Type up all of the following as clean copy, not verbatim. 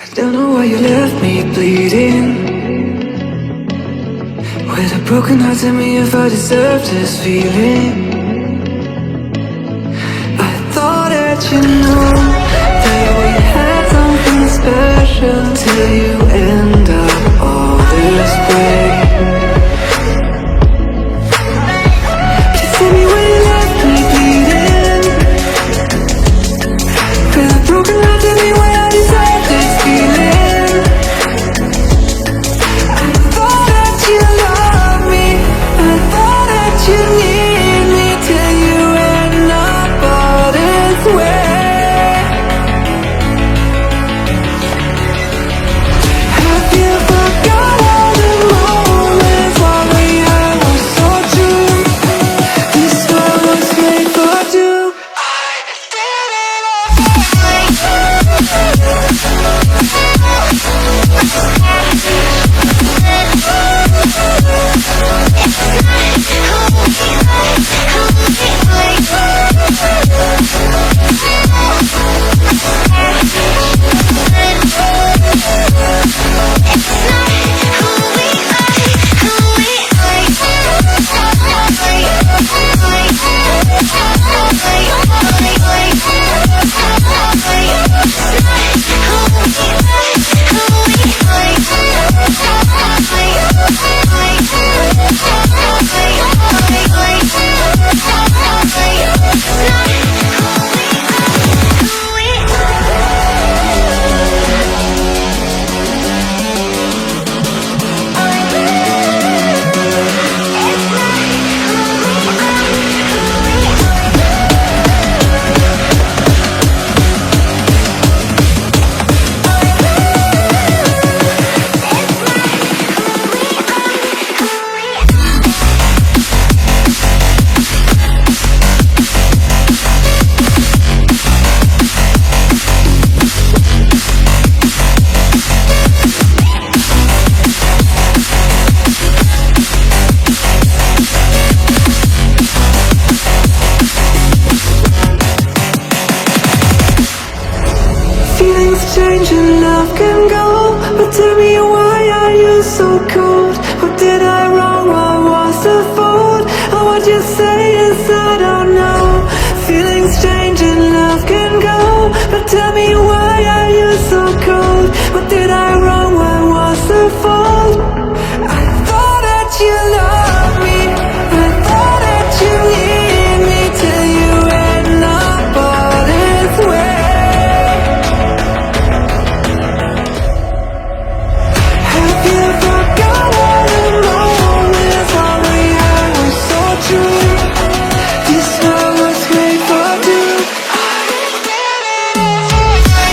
I don't know why you left me bleeding. With a broken heart, tell me if I deserve this feeling. I thought that you knew that we had something special till you end up all this way. Please tell me why you left me bleeding. With a broken heart, tell me why I deserve this feeling. I thought that you loved me, I thought that you need me till you end up all this way. Have you forgot all the moments while we had was so true? This world was made for two. I did it Feelings change and love can go, but tell me why are you so cold? What did I wrong? What was the fault? Or what you say is I don't know. Feelings change and love can go, but tell me why are you so cold? What did I wrong? What was the fault? I thought that you loved me, I thought that you need me till you end up all this way. Have you forgot all the moments while we had was so true? This world was made for two. I did it.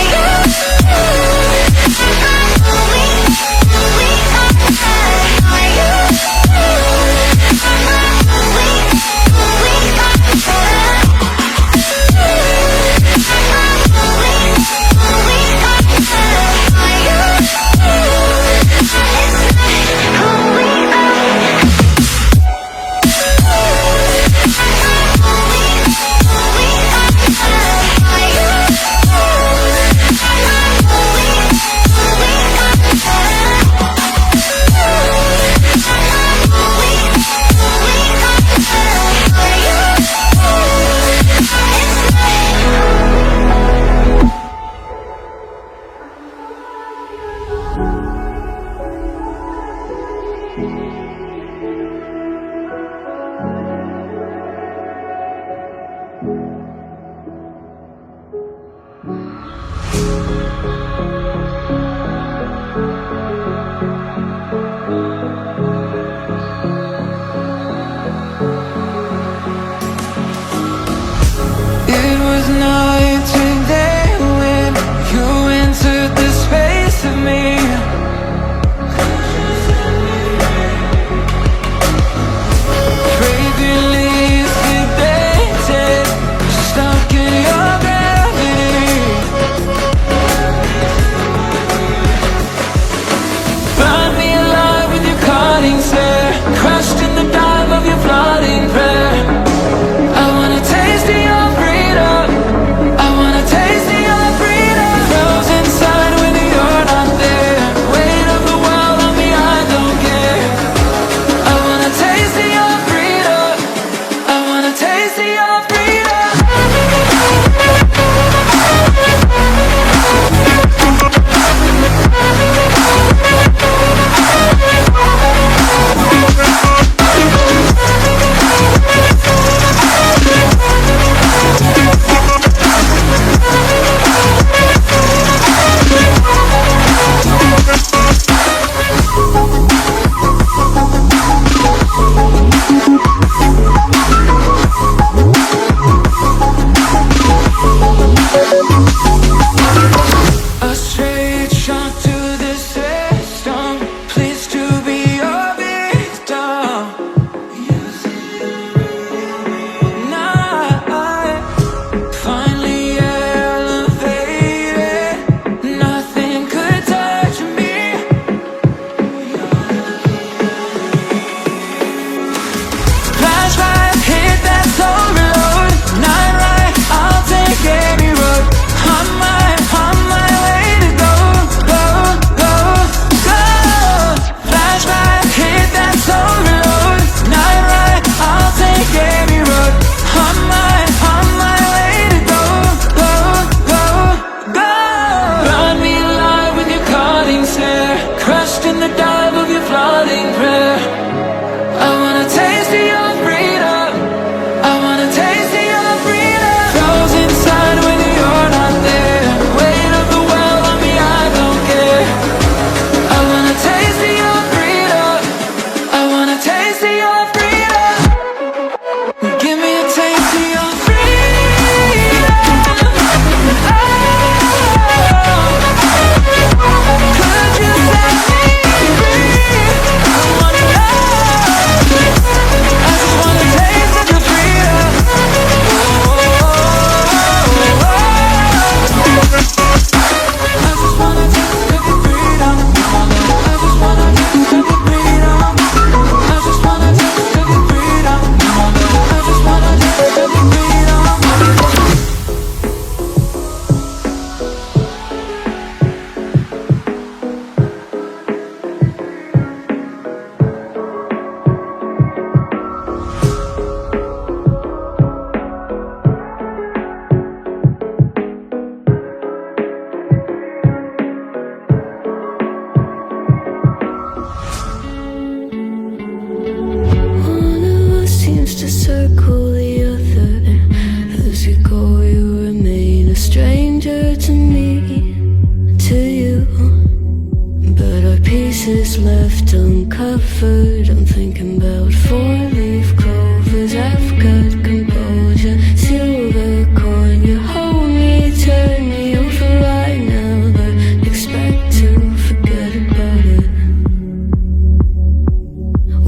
pieces left uncovered. I'm thinking about four-leaf clovers. I've got composure, silver coin. You hold me, turn me over. I never expect to forget about it.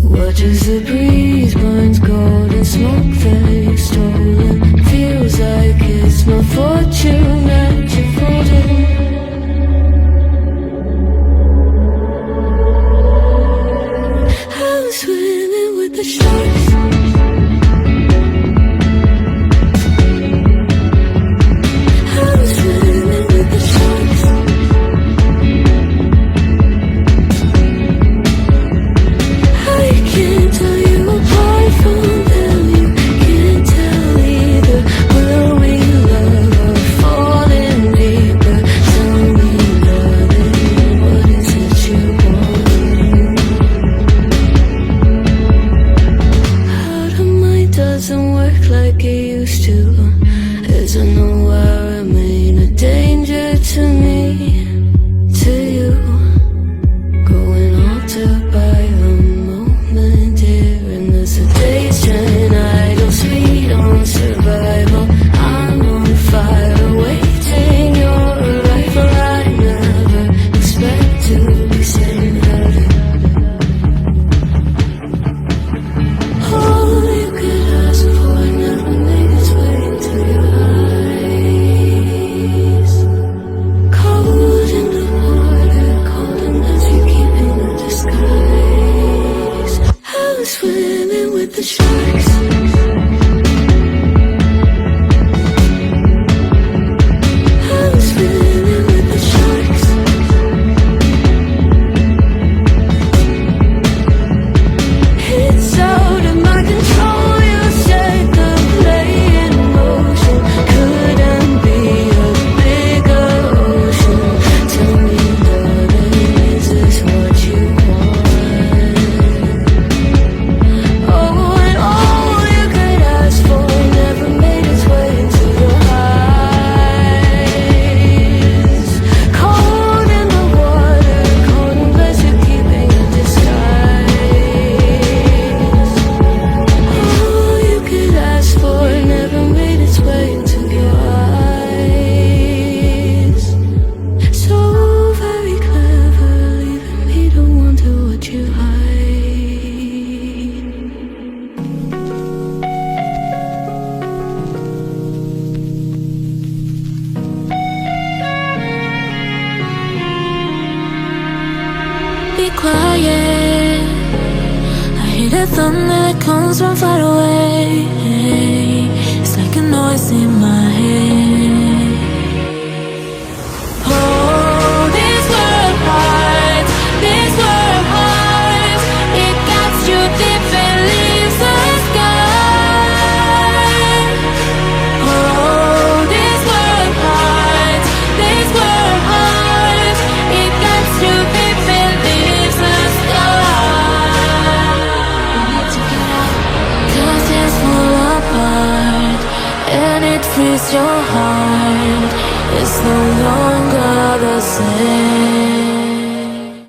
Watch as the breeze burns golden smoke that you've stolen. Feels like it's my fortune that you're folding. I'm swimming with the sharks. I'm swimming with the sharks. I can't tell you apart from them. You can't tell either. Will we love or fall in deeper? Tell me, darling, what is it you want? How the mind doesn't work like it used to. As I know I remain a danger to me, to you. Growing altered by the moment, dear. And as the days turn idle, sweet on survival. I'm on fire, waiting your arrival. I never expect to be saying about it. All you could ask for never made its way into your eyes. Cold in the water, coldness you keep in the disguise. I'm swimming with the sharks. I'm swimming with the sharks. It's out of my control. You set the play in motion. Couldn't be a bigger ocean. Tell me, darling, is this what you want? Oh, and all you could ask for never made its way into your eyes. Cold in the water, coldness you keeping in disguise. All you could ask for never made its way into your eyes. So very clever, leaving me to wonder what you hide. Be quiet. I hear the thunder that comes from far away. It's like a noise in my head. Oh, this world hides, this world hides. It gets you deep and leaves the sky. Oh, this world hides, this world hides. It gets you deep and leaves the sky. We need to get out, 'cause it's fall apart, and it frees your heart. It's no longer the same.